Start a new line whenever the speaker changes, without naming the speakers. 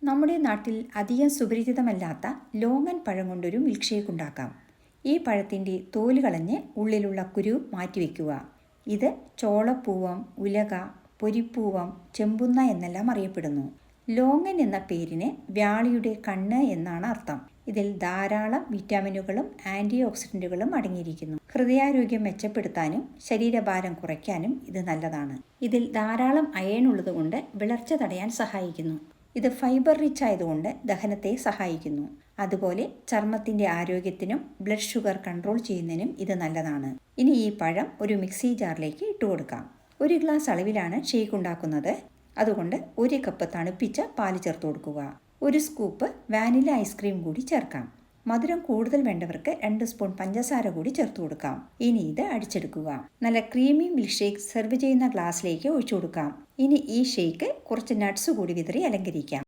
നമ്മുടെ നാട്ടിൽ അധികം സുപരിചിതമല്ലാത്ത ലോങ്ങൻ പഴം കൊണ്ടൊരു മിൽക്ക് ഷേക്ക് ഉണ്ടാക്കാം. ഈ പഴത്തിൻ്റെ തോല് കളഞ്ഞ് ഉള്ളിലുള്ള കുരു മാറ്റിവെക്കുക. ഇത് ചോളപ്പൂവം, ഉലക, പൊരിപ്പൂവം, ചെമ്പുന്ന എന്നെല്ലാം അറിയപ്പെടുന്നു. ലോങ്ങൻ എന്ന പേരിന് വ്യാളിയുടെ കണ്ണ് എന്നാണ് അർത്ഥം. ഇതിൽ ധാരാളം വിറ്റാമിനുകളും ആൻറ്റി ഓക്സിഡൻറ്റുകളും അടങ്ങിയിരിക്കുന്നു. ഹൃദയാരോഗ്യം മെച്ചപ്പെടുത്താനും ശരീരഭാരം കുറയ്ക്കാനും ഇത് നല്ലതാണ്. ഇതിൽ ധാരാളം അയൺ ഉള്ളതുകൊണ്ട് വിളർച്ച തടയാൻ സഹായിക്കുന്നു. ഇത് ഫൈബർ റിച്ച് ആയതുകൊണ്ട് ദഹനത്തെ സഹായിക്കുന്നു. അതുപോലെ ചർമ്മത്തിൻ്റെ ആരോഗ്യത്തിനും ബ്ലഡ് ഷുഗർ കൺട്രോൾ ചെയ്യുന്നതിനും ഇത് നല്ലതാണ്. ഇനി ഈ പഴം ഒരു മിക്സി ജാറിലേക്ക് ഇട്ട് കൊടുക്കാം. 1 ഗ്ലാസ് അളവിലാണ് ഷേക്ക് ഉണ്ടാക്കുന്നത്. അതുകൊണ്ട് 1 കപ്പ് തണുപ്പിച്ച പാല് ചേർത്ത് കൊടുക്കുക. 1 സ്കൂപ്പ് വാനില ഐസ്ക്രീം കൂടി ചേർക്കാം. മധുരം കൂടുതൽ വേണ്ടവർക്ക് 2 സ്പൂൺ പഞ്ചസാര കൂടി ചേർത്ത് കൊടുക്കാം. ഇനി ഇത് അടിച്ചെടുക്കുക. നല്ല ക്രീമി മിൽക്ക് ഷേക്ക് സെർവ് ചെയ്യുന്ന ഗ്ലാസ്സിലേക്ക് ഒഴിച്ചു കൊടുക്കാം. ഇനി ഈ ഷേക്ക് കുറച്ച് നട്ട്സ് കൂടി വിതറി അലങ്കരിക്കാം.